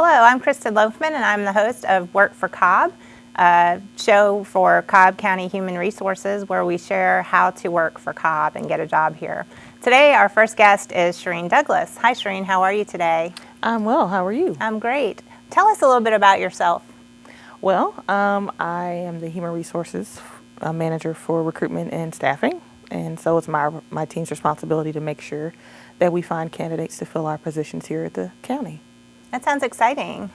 Hello, I'm Kristen Loafman, and I'm the host of Work for Cobb, a show for Cobb County Human Resources where we share how to work for Cobb and get a job here. Today, our first guest is Shereen Douglas. Hi, Shereen. How are you today? I'm well. How are you? I'm great. Tell us a little bit about yourself. Well, I am the Human Resources Manager for Recruitment and Staffing, and so it's my team's responsibility to make sure that we find candidates to fill our positions here at the county. That sounds exciting.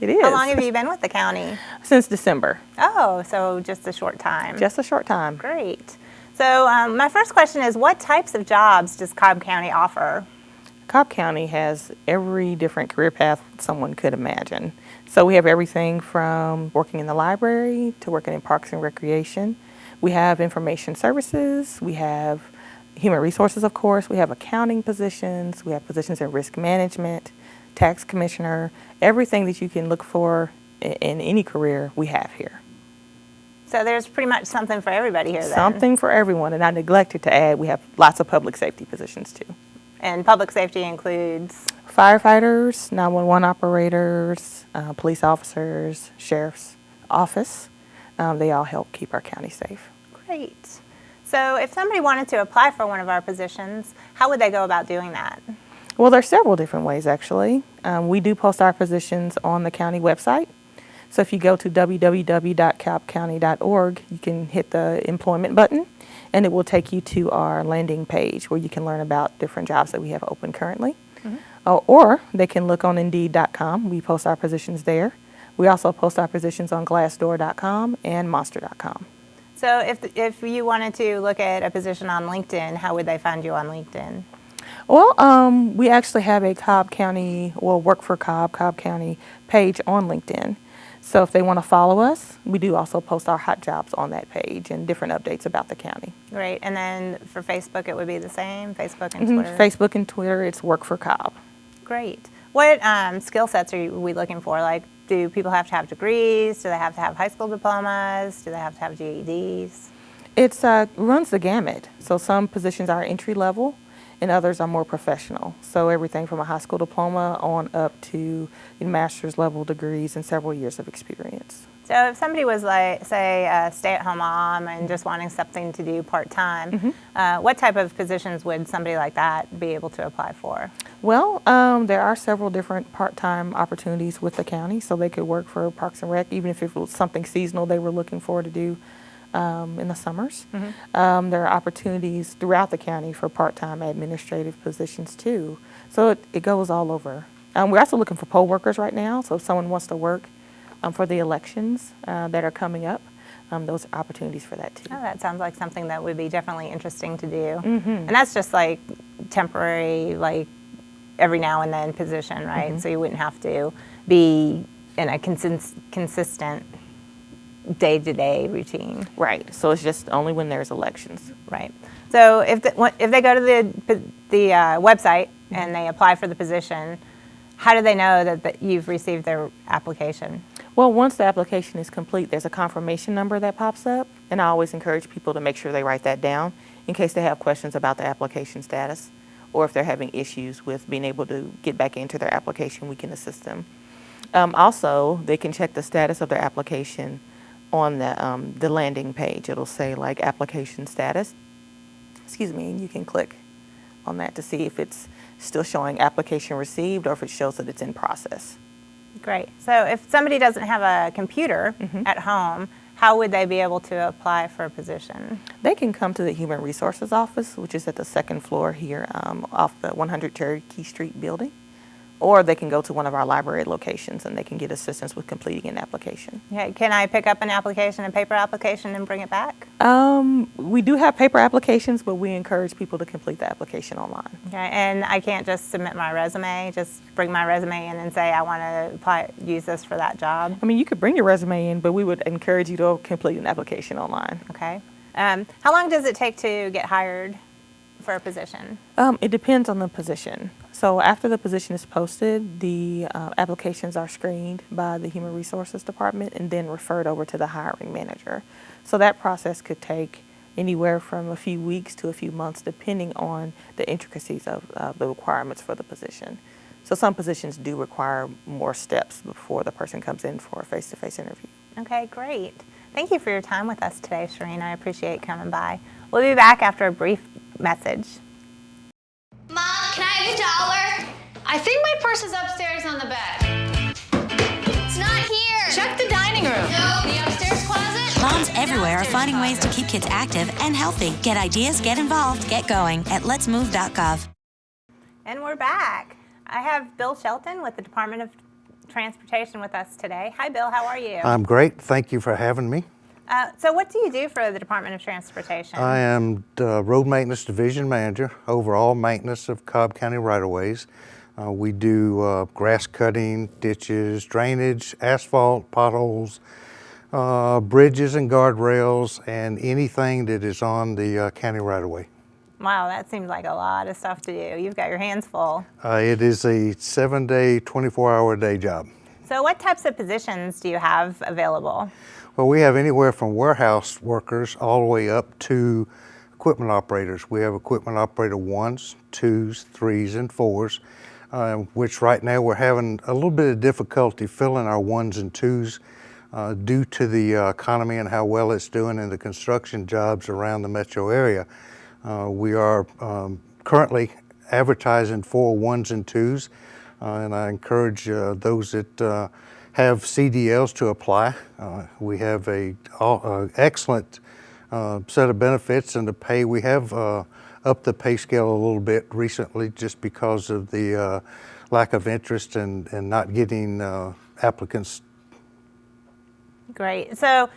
It is. How long have you been with the county? Since December. Oh, so just a short time. Just a short time. Great. So my first question is, what types of jobs does Cobb County offer? Cobb County has every different career path someone could imagine. So we have everything from working in the library to working in parks and recreation. We have information services. We have human resources, of course. We have accounting positions. We have positions in risk management, tax commissioner. Everything that you can look for in any career, we have here. So there's pretty much something for everybody here then. Something for everyone. And I neglected to add, we have lots of public safety positions too. And public safety includes? Firefighters, 911 operators, police officers, sheriff's office. They all help keep our county safe. Great. So if somebody wanted to apply for one of our positions, how would they go about doing that? Well, there's several different ways, actually. We do post our positions on the county website. So if you go to www.cobbcounty.org, you can hit the employment button, and it will take you to our landing page where you can learn about different jobs that we have open currently. Mm-hmm. Or they can look on Indeed.com. We post our positions there. We also post our positions on Glassdoor.com and Monster.com. So if you wanted to look at a position on LinkedIn, how would they find you on LinkedIn? Well, we actually have a Cobb County, Work for Cobb County page on LinkedIn. So if they want to follow us, we do also post our hot jobs on that page and different updates about the county. Great. And then for Facebook, it would be the same, Facebook and Twitter? Facebook and Twitter, it's Work for Cobb. Great. What skill sets are we looking for? Like, do people have to have degrees? Do they have to have high school diplomas? Do they have to have GEDs? It runs the gamut. So some positions are entry level, and others are more professional. So everything from a high school diploma on up to master's level degrees and several years of experience. So if somebody was like, say, a stay-at-home mom and just wanting something to do part-time, what type of positions would somebody like that be able to apply for? Well, there are several different part-time opportunities with the county. So they could work for Parks and Rec, even if it was something seasonal they were looking for to do in the summers. There are opportunities throughout the county for part-time administrative positions too. So it goes all over. We're also looking for poll workers right now. So if someone wants to work for the elections that are coming up, those are opportunities for that too. Oh, that sounds like something that would be definitely interesting to do. And that's just like temporary, like every now and then position, right? So you wouldn't have to be in a consistent day-to-day routine. Right. So it's just only when there's elections. Right. So if they go to the website and they apply for the position, how do they know that you've received their application? Well, once the application is complete, there's a confirmation number that pops up, and I always encourage people to make sure they write that down in case they have questions about the application status, or if they're having issues with being able to get back into their application, we can assist them. Also, they can check the status of their application on the landing page. It'll say like application status, and you can click on that to see if it's still showing application received or if it shows that it's in process. Great. So if somebody doesn't have a computer at home, how would they be able to apply for a position? They can come to the Human Resources Office, which is at the second floor here off the 100 Cherokee Street building. Or they can go to one of our library locations and they can get assistance with completing an application. Okay. Can I pick up an application, a paper application, and bring it back? We do have paper applications, but we encourage people to complete the application online. Okay. And I can't just submit my resume, just bring my resume in and say I want to use this for that job? I mean, you could bring your resume in, but we would encourage you to complete an application online. Okay. How long does it take to get hired for a position? It depends on the position. So after the position is posted, the applications are screened by the Human Resources Department and then referred over to the hiring manager. So that process could take anywhere from a few weeks to a few months, depending on the intricacies of the requirements for the position. So some positions do require more steps before the person comes in for a face-to-face interview. Okay, great. Thank you for your time with us today, Shireen. I appreciate coming by. We'll be back after a brief message. Mom, can I have $1? I think my purse is upstairs on the bed. It's not here. Check the dining room. No, the upstairs closet. Moms everywhere are finding ways to keep kids active and healthy. Get ideas, get involved, get going at letsmove.gov. And we're back. I have Bill Shelton with the Department of Transportation with us today. Hi, Bill. How are you? I'm great. Thank you for having me. So what do you do for the Department of Transportation? I am the Road Maintenance Division Manager, overall maintenance of Cobb County right-of-ways. We do grass cutting, ditches, drainage, asphalt, potholes, bridges and guardrails, and anything that is on the county right-of-way. Wow, that seems like a lot of stuff to do. You've got your hands full. It is a 7-day, 24-hour day job. So what types of positions do you have available? Well, we have anywhere from warehouse workers all the way up to equipment operators. We have equipment operator 1s, 2s, 3s, and 4s, which right now we're having a little bit of difficulty filling our 1s and 2s due to the economy and how well it's doing in the construction jobs around the metro area. We are currently advertising for 1s and 2s, and I encourage those that have CDLs to apply. We have a excellent set of benefits, and the pay, we have upped the pay scale a little bit recently just because of the lack of interest and not getting applicants. Great. So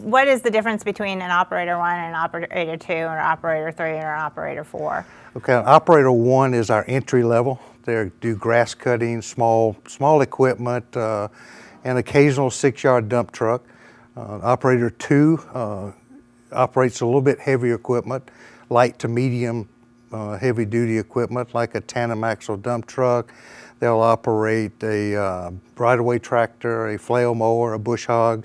what is the difference between an operator 1 and an operator 2, or an operator 3 and an operator 4? Okay, operator 1 is our entry level. They do grass cutting, small equipment, and occasional 6-yard dump truck. Operator 2 operates a little bit heavier equipment, light to medium heavy duty equipment like a tandem axle dump truck. They'll operate a right-of-way tractor, a flail mower, a bush hog.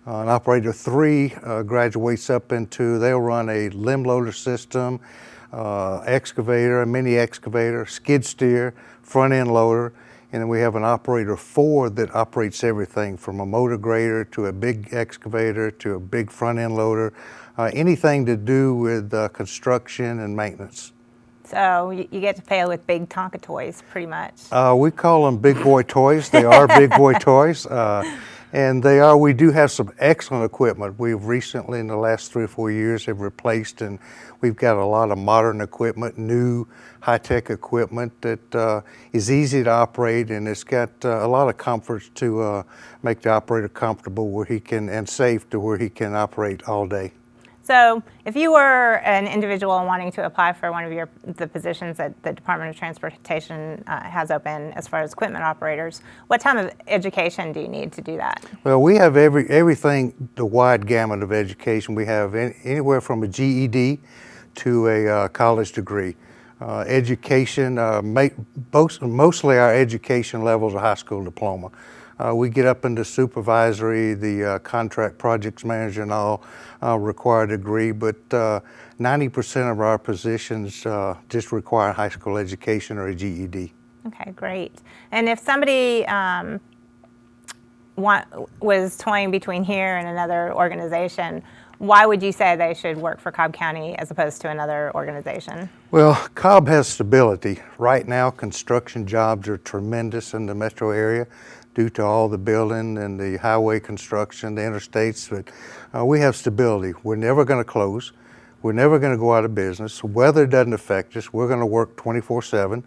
An operator 3 graduates up into, they'll run a limb loader system, excavator, a mini excavator, skid steer, front end loader, and then we have an operator 4 that operates everything from a motor grader to a big excavator to a big front end loader, anything to do with construction and maintenance. So you get to play with big Tonka toys, pretty much. We call them big boy toys. They are big boy toys. And we do have some excellent equipment. We've recently, in the last 3 or 4 years, have replaced, and we've got a lot of modern equipment, new high-tech equipment that is easy to operate, and it's got a lot of comforts to make the operator comfortable where he can, and safe to where he can operate all day. So if you were an individual wanting to apply for one of the positions that the Department of Transportation has open as far as equipment operators, what type of education do you need to do that? Well, we have everything, the wide gamut of education. We have anywhere from a GED to a college degree. Education, mostly our education level is a high school diploma. We get up into supervisory, the contract projects manager and all require a degree, but 90% of our positions just require high school education or a GED. Okay, great. And if somebody was toying between here and another organization, why would you say they should work for Cobb County as opposed to another organization? Well, Cobb has stability. Right now, construction jobs are tremendous in the metro area due to all the building and the highway construction, the interstates, but we have stability. We're never going to close. We're never going to go out of business. Weather doesn't affect us. We're going to work 24/7.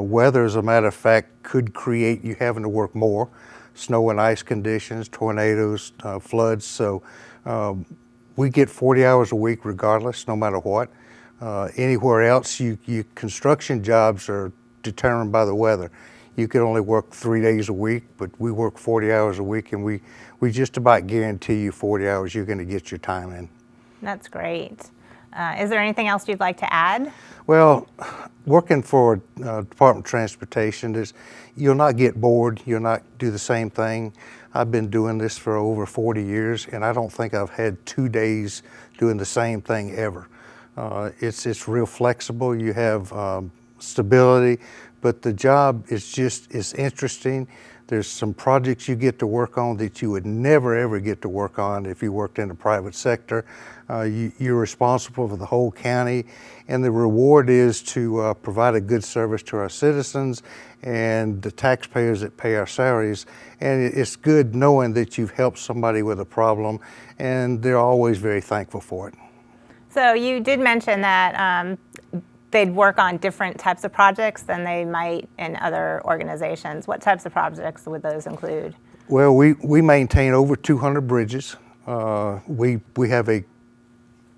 Weather, as a matter of fact, could create you having to work more. Snow and ice conditions, tornadoes, floods. So we get 40 hours a week regardless, no matter what. Anywhere else, construction jobs are determined by the weather. You can only work 3 days a week, but we work 40 hours a week, and we just about guarantee you 40 hours you're going to get your time in. That's great. Is there anything else you'd like to add? Well, working for Department of Transportation, you'll not get bored. You'll not do the same thing. I've been doing this for over 40 years, and I don't think I've had 2 days doing the same thing ever. It's real flexible. You have stability, but the job is interesting. There's some projects you get to work on that you would never ever get to work on if you worked in the private sector. You're responsible for the whole county, and the reward is to provide a good service to our citizens and the taxpayers that pay our salaries. And it's good knowing that you've helped somebody with a problem, and they're always very thankful for it. So you did mention that they'd work on different types of projects than they might in other organizations. What types of projects would those include? Well, we maintain over 200 bridges. We have a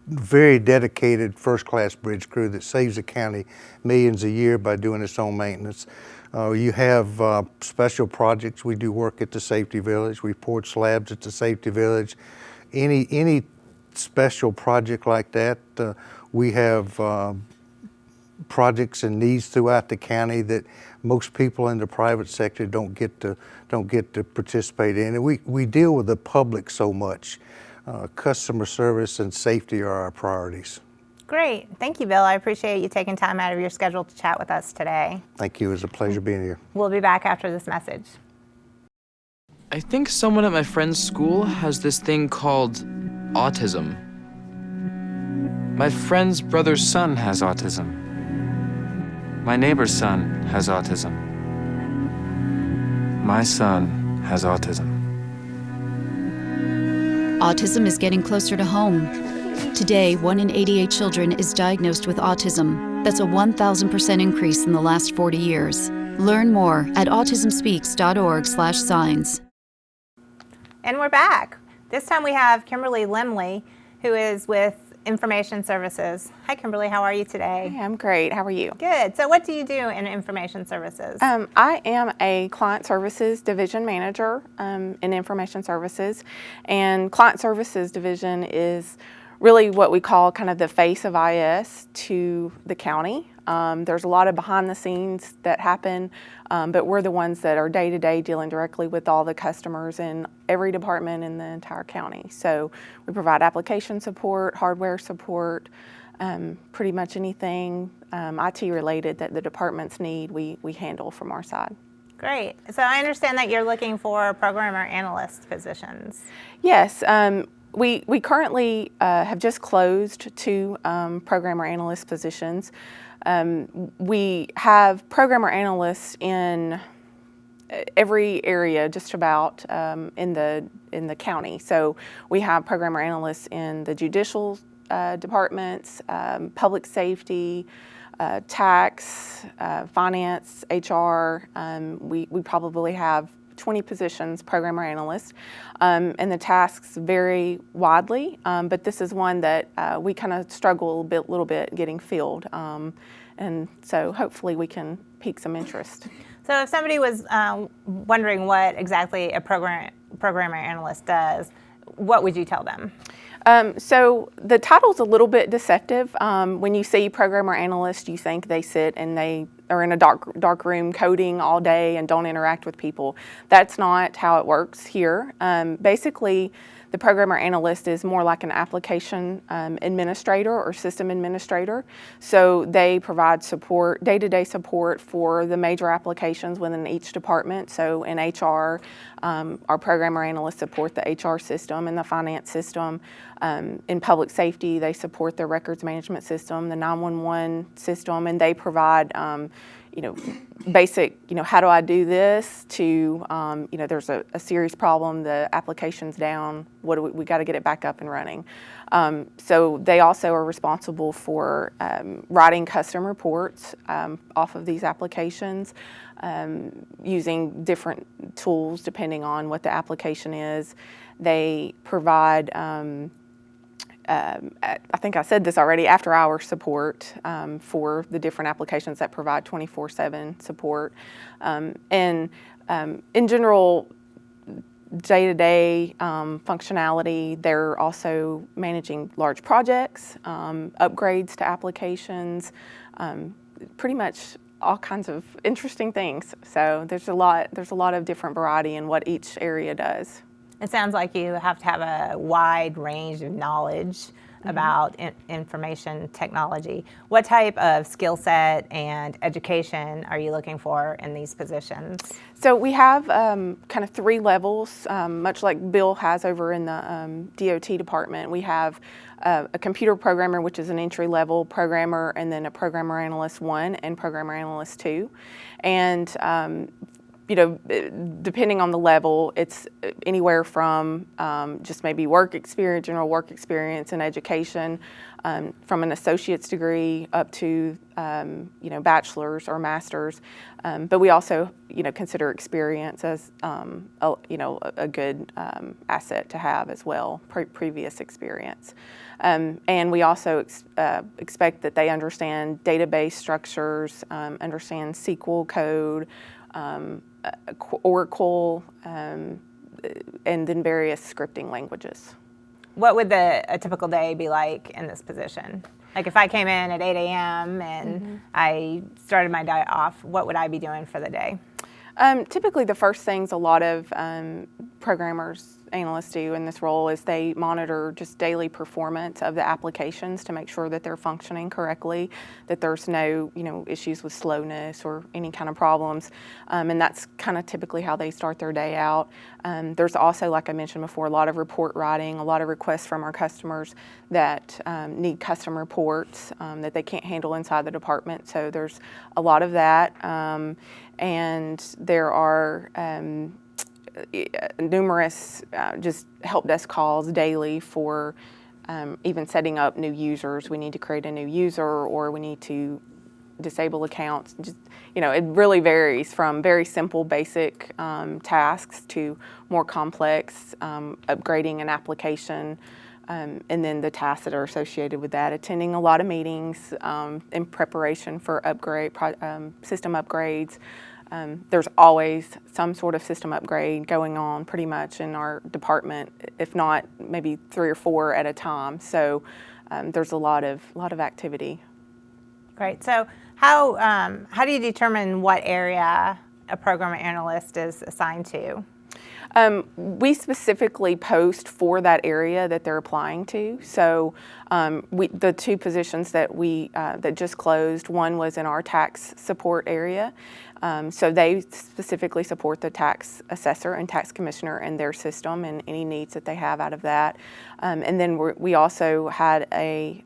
very dedicated first-class bridge crew that saves the county millions a year by doing its own maintenance. You have special projects. We do work at the Safety Village. We poured slabs at the Safety Village. Any special project like that, we have projects and needs throughout the county that most people in the private sector don't get to participate in. And we deal with the public so much. Customer service and safety are our priorities. Great. Thank you, Bill. I appreciate you taking time out of your schedule to chat with us today. Thank you. It was a pleasure being here. We'll be back after this message. I think someone at my friend's school has this thing called autism. My friend's brother's son has autism. My neighbor's son has autism. My son has autism. Autism is getting closer to home. Today, 1 in 88 children is diagnosed with autism. That's a 1,000% increase in the last 40 years. Learn more at autismspeaks.org/signs. And we're back. This time we have Kimberly Limley, who is with Information Services. Hi, Kimberly. How are you today? Hey, I'm great. How are you? Good. So what do you do in Information Services? I am a Client Services Division Manager in Information Services. And Client Services Division is really what we call kind of the face of IS to the county. There's a lot of behind the scenes that happen, but we're the ones that are day to day dealing directly with all the customers in every department in the entire county. So we provide application support, hardware support, pretty much anything IT related that the departments need, we handle from our side. Great. So I understand that you're looking for programmer analyst positions. Yes. We currently have just closed 2 programmer analyst positions. We have programmer analysts in every area, just about in the county. So we have programmer analysts in the judicial departments, public safety, tax, finance, HR. We probably have 20 positions, programmer analyst, and the tasks vary widely, but this is one that we kind of struggle a little bit getting filled, and so hopefully we can pique some interest. So if somebody was wondering what exactly a programmer analyst does, what would you tell them? So the title's a little bit deceptive. When you see programmer analyst, you think they sit and they are in a dark room coding all day and don't interact with people. That's not how it works here. Basically, the programmer analyst is more like an application administrator or system administrator. So they provide support, day-to-day support for the major applications within each department. So in HR, our programmer analysts support the HR system and the finance system. In public safety, they support the records management system, the 911 system, and they provide basic, how do I do this, to, there's a serious problem, the application's down, we got to get it back up and running. So they also are responsible for writing custom reports off of these applications, using different tools depending on what the application is. They provide I think I said this already, after-hour support for the different applications that provide 24/7 support. And in general, day-to-day functionality, they're also managing large projects, upgrades to applications, pretty much all kinds of interesting things. So there's a lot of different variety in what each area does. It sounds like you have to have a wide range of knowledge about information technology. What type of skill set and education are you looking for in these positions? So we have kind of 3 levels, much like Bill has over in the DOT department. We have a computer programmer, which is an entry-level programmer, and then a programmer analyst 1 and programmer analyst 2. And you know, depending on the level, it's anywhere from just maybe work experience, general work experience and education, from an associate's degree up to, you know, bachelor's or master's. But we also, you know, consider experience as, you know, a good asset to have as well, previous experience. And we also expect that they understand database structures, understand SQL code, Oracle, and then various scripting languages. What would a typical day be like in this position? Like if I came in at 8 a.m. and I started my day off, what would I be doing for the day? Typically the first things a lot of programmers, analysts do in this role is they monitor just daily performance of the applications to make sure that they're functioning correctly, that there's no, you know, issues with slowness or any kind of problems. And that's kind of typically how they start their day out. There's also, like I mentioned before, a lot of report writing, a lot of requests from our customers that need custom reports that they can't handle inside the department. So there's a lot of that. And there are numerous just help desk calls daily for even setting up new users. We need to create a new user, or we need to disable accounts. Just, you know, it really varies from very simple, basic tasks to more complex, upgrading an application, and then the tasks that are associated with that. Attending a lot of meetings in preparation for system upgrades. There's always some sort of system upgrade going on pretty much in our department, if not maybe 3 or 4 at a time. So there's a lot of activity. Great. So how do you determine what area a program analyst is assigned to? We specifically post for that area that they're applying to. So the 2 positions that that just closed, one was in our tax support area. So they specifically support the tax assessor and tax commissioner and their system and any needs that they have out of that. And then we also had a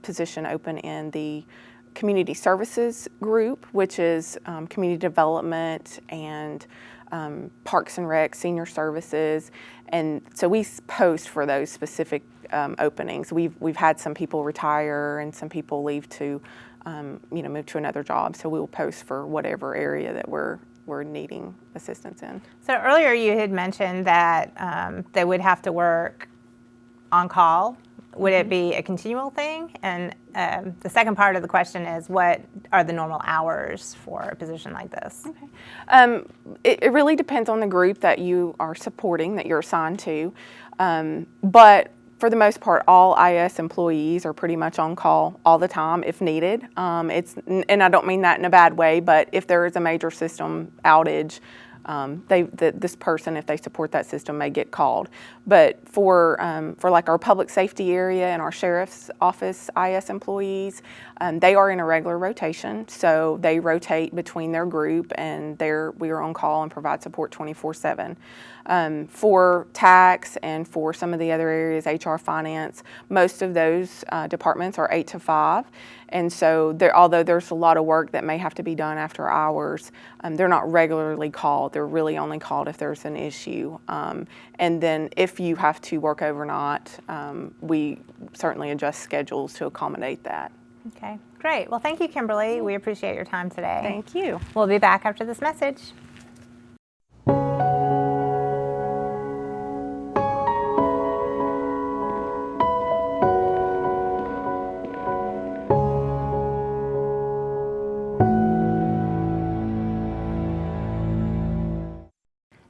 position open in the community services group, which is community development and Parks and Rec, senior services, and so we post for those specific openings. We've had some people retire and some people leave to, you know, move to another job. So we'll post for whatever area that we're needing assistance in. So earlier you had mentioned that they would have to work on call. Would it be a continual thing? And the second part of the question is, what are the normal hours for a position like this? Okay. It really depends on the group that you are supporting, that you're assigned to. But for the most part, all IS employees are pretty much on call all the time if needed. And I don't mean that in a bad way, but if there is a major system outage, this person, if they support that system, may get called. But for like our public safety area and our sheriff's office IS employees, they are in a regular rotation. So they rotate between their group, and we are on call and provide support 24/7. For tax and for some of the other areas, HR, finance, most of those departments are 8 to 5. And so although there's a lot of work that may have to be done after hours, they're not regularly called. They're really only called if there's an issue. And then if you have to work overnight, we certainly adjust schedules to accommodate that. Okay, great. Well, thank you, Kimberly. We appreciate your time today. Thank you. We'll be back after this message.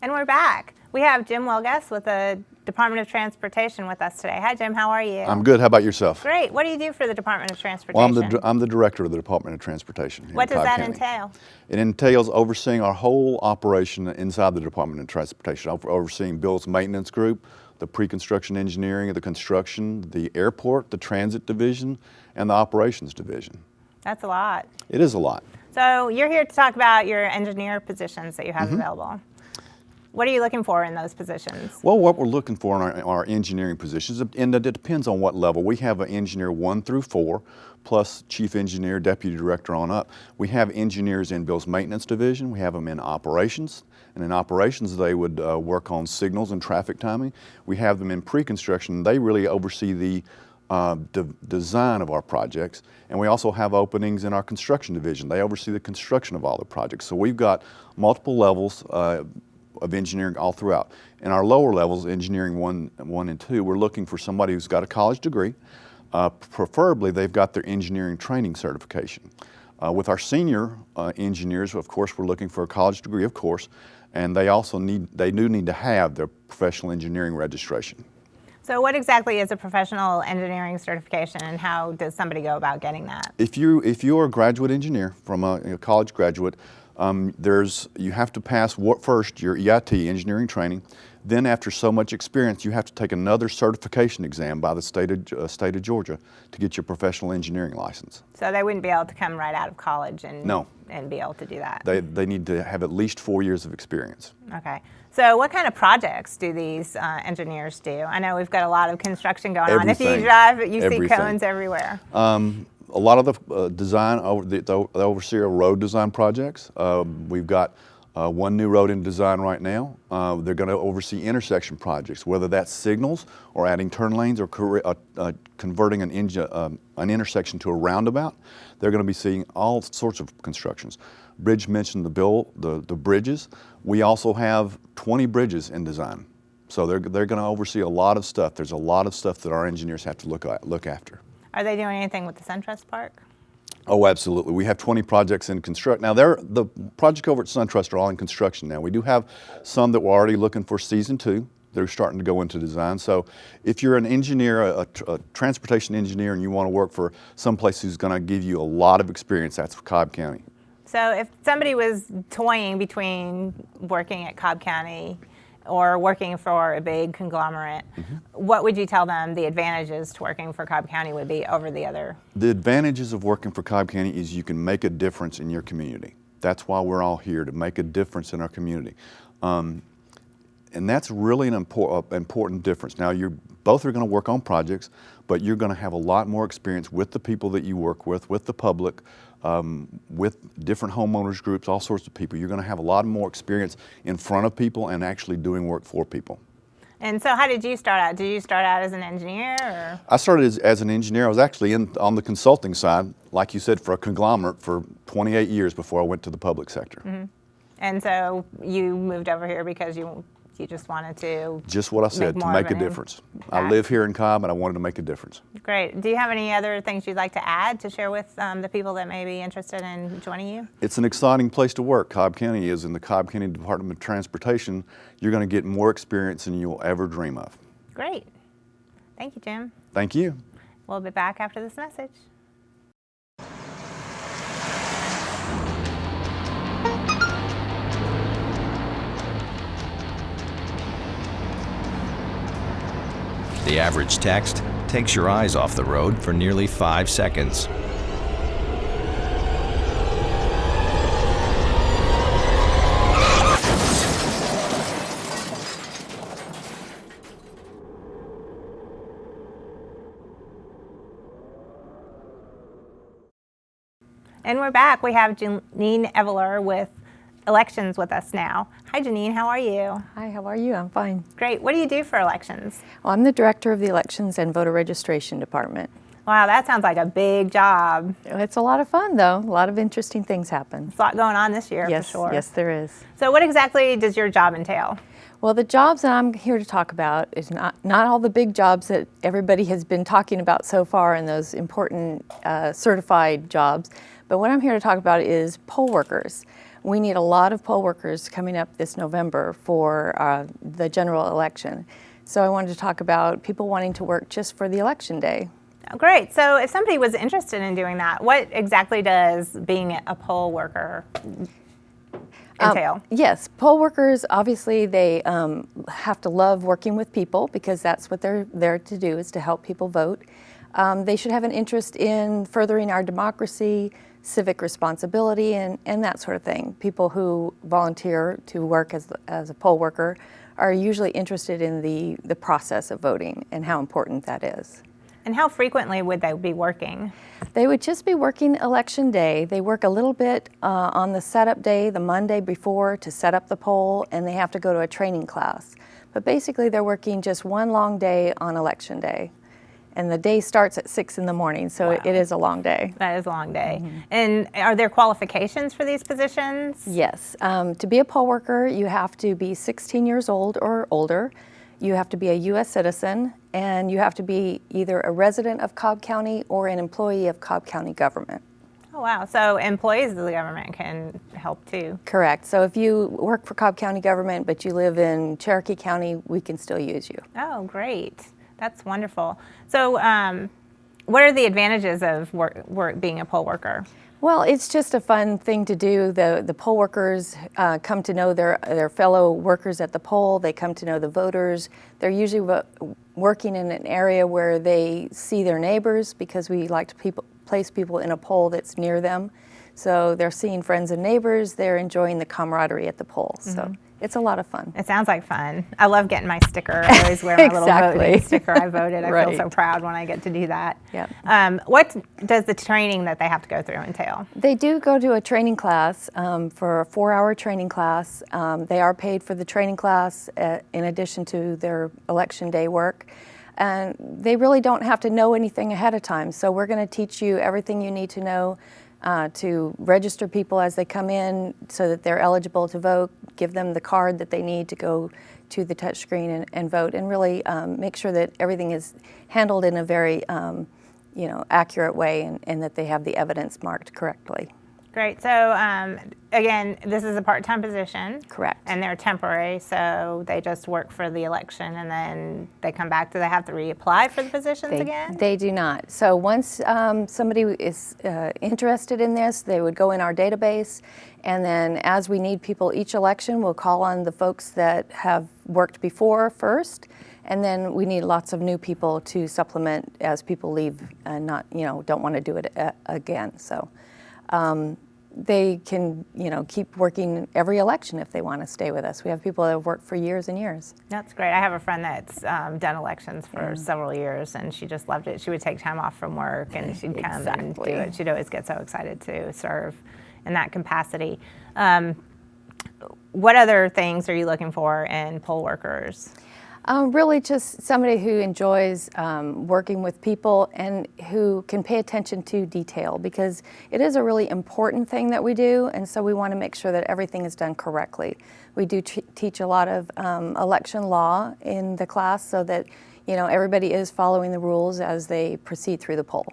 And we're back. We have Jim Welgus with the Department of Transportation with us today. Hi, Jim. How are you? I'm good. How about yourself? Great. What do you do for the Department of Transportation? Well, I'm the director of the Department of Transportation. What does that entail? It entails overseeing our whole operation inside the Department of Transportation, overseeing Bill's maintenance group. the pre-construction engineering, the construction, the airport, the transit division, and the operations division. That's a lot. It is a lot. So you're here to talk about your engineer positions that you have available. What are you looking for in those positions? Well, what we're looking for in our engineering positions, and it depends on what level. We have an engineer 1 through 4, plus chief engineer, deputy director on up. We have engineers in Bill's maintenance division. We have them in operations. And in operations, they would work on signals and traffic timing. We have them in pre-construction. They really oversee the design of our projects. And we also have openings in our construction division. They oversee the construction of all the projects. So we've got multiple levels of engineering all throughout. In our lower levels, engineering 1 and 2, we're looking for somebody who's got a college degree. Preferably, they've got their engineering training certification. With our senior engineers, of course, we're looking for a college degree, of course, and they do need to have their professional engineering registration. So what exactly is a professional engineering certification, and how does somebody go about getting that? If you're a graduate engineer from a college graduate, you have to pass first your EIT, engineering training. Then after so much experience, you have to take another certification exam by the state of Georgia to get your professional engineering license. So they wouldn't be able to come right out of college and be able to do that? They need to have at least 4 years of experience. Okay. So what kind of projects do these engineers do? I know we've got a lot of construction going on. If you drive, you see cones everywhere. A lot of the design, the overseer of road design projects. We've got one new road in design right now. They're going to oversee intersection projects, whether that's signals or adding turn lanes or converting an intersection to a roundabout. They're going to be seeing all sorts of constructions. Bridge mentioned the bridges. We also have 20 bridges in design. So they're going to oversee a lot of stuff. There's a lot of stuff that our engineers have to look after. Are they doing anything with the SunTrust Park? Oh, absolutely. We have 20 projects in construction. Now, the projects over at SunTrust are all in construction now. We do have some that we're already looking for season 2. They're starting to go into design. So if you're an engineer, a transportation engineer, and you want to work for someplace who's going to give you a lot of experience, that's Cobb County. So if somebody was toying between working at Cobb County or working for a big conglomerate, what would you tell them the advantages to working for Cobb County would be over the other? The advantages of working for Cobb County is you can make a difference in your community. That's why we're all here, to make a difference in our community. And that's really an important difference. Now, both are going to work on projects, but you're going to have a lot more experience with the people that you work with the public, with different homeowners groups, all sorts of people. You're going to have a lot more experience in front of people and actually doing work for people. And so how did you start out? Did you start out as an engineer? Or? I started as an engineer. I was actually on the consulting side, like you said, for a conglomerate for 28 years before I went to the public sector. And so you moved over here because you just wanted to just what I said, to make a difference. I live here in Cobb and I wanted to make a difference. Great. Do you have any other things you'd like to add to share with the people that may be interested in joining you? It's an exciting place to work. Cobb County is. In the Cobb County Department of Transportation, you're going to get more experience than you'll ever dream of. Great. Thank you, Jim. Thank you. We'll be back after this message. The average text takes your eyes off the road for nearly 5 seconds. And we're back. We have Janine Eveler with elections with us now. Hi, Janine. How are you? Hi, how are you? I'm fine. Great. What do you do for elections? Well, I'm the director of the Elections and Voter Registration Department. Wow, that sounds like a big job. It's a lot of fun, though. A lot of interesting things happen. There's a lot going on this year, yes, for sure. Yes, there is. So what exactly does your job entail? Well, the jobs that I'm here to talk about is not all the big jobs that everybody has been talking about so far and those important certified jobs. But what I'm here to talk about is poll workers. We need a lot of poll workers coming up this November for the general election. So I wanted to talk about people wanting to work just for the election day. Oh, great. So if somebody was interested in doing that, what exactly does being a poll worker? entail? Yes, poll workers, obviously they have to love working with people because that's what they're there to do, is to help people vote. They should have an interest in furthering our democracy, civic responsibility, and that sort of thing. People who volunteer to work as a poll worker are usually interested in the process of voting and how important that is. And how frequently would they be working? They would just be working election day. They work a little bit on the setup day, the Monday before, to set up the poll, and they have to go to a training class. But basically they're working just one long day on election day. And the day starts at 6 in the morning, so Wow. it is a long day. That is a long day. And are there qualifications for these positions? Yes. To be a poll worker, you have to be 16 years old or older. You have to be a U.S. citizen, and you have to be either a resident of Cobb County or an employee of Cobb County government. Oh, wow. So employees of the government can help too. Correct. So if you work for Cobb County government, but you live in Cherokee County, we can still use you. Oh, great. That's wonderful. So what are the advantages of being a poll worker? Well, it's just a fun thing to do. The poll workers come to know their fellow workers at the poll. They come to know the voters. They're usually working in an area where they see their neighbors, because we like to place people in a poll that's near them. So they're seeing friends and neighbors. They're enjoying the camaraderie at the poll. So it's a lot of fun. It sounds like fun. I love getting my sticker. I always wear my little voting sticker. I voted. I feel so proud when I get to do that. Yep. What does the training that they have to go through entail? They do go to a training class for a 4-hour training class. They are paid for the training class in addition to their election day work. And they really don't have to know anything ahead of time. So we're going to teach you everything you need to know to register people as they come in so that they're eligible to vote, give them the card that they need to go to the touchscreen and vote, and really make sure that everything is handled in a very accurate way, and that they have the evidence marked correctly. Great. So again, this is a part-time position. Correct. And they're temporary, so they just work for the election and then they come back. Do they have to reapply for the positions again? They do not. So once somebody is interested in this, they would go in our database, and then as we need people each election, we'll call on the folks that have worked before first, and then we need lots of new people to supplement as people leave and don't want to do it again. So they can, keep working every election if they want to stay with us. We have people that have worked for years and years. That's great. I have a friend that's done elections for several years, and she just loved it. She would take time off from work, and she'd come and do it. She'd always get so excited to serve in that capacity. What other things are you looking for in poll workers? Really just somebody who enjoys working with people and who can pay attention to detail, because it is a really important thing that we do, and so we want to make sure that everything is done correctly. We do teach a lot of election law in the class so that everybody is following the rules as they proceed through the poll.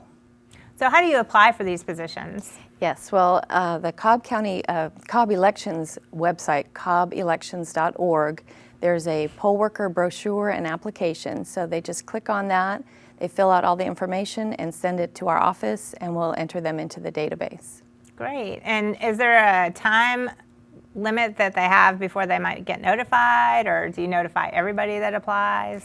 So how do you apply for these positions? Yes, well, the Cobb County, Cobb Elections website, cobbelections.org, there's a poll worker brochure and application. So they just click on that, they fill out all the information and send it to our office, and we'll enter them into the database. Great. And is there a time limit that they have before they might get notified, or do you notify everybody that applies?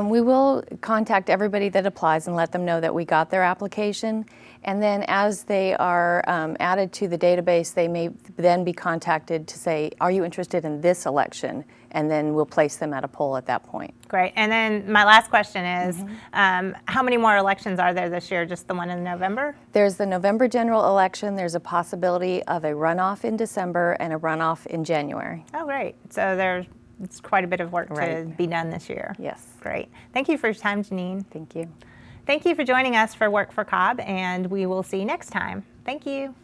We will contact everybody that applies and let them know that we got their application. And then as they are added to the database, they may then be contacted to say, are you interested in this election? And then we'll place them at a poll at that point. Great. And then my last question is, how many more elections are there this year? Just the one in November? There's the November general election. There's a possibility of a runoff in December and a runoff in January. Oh, great. So it's quite a bit of work to be done this year. Yes. Great. Thank you for your time, Janine. Thank you. Thank you for joining us for Work for Cobb, and we will see you next time. Thank you.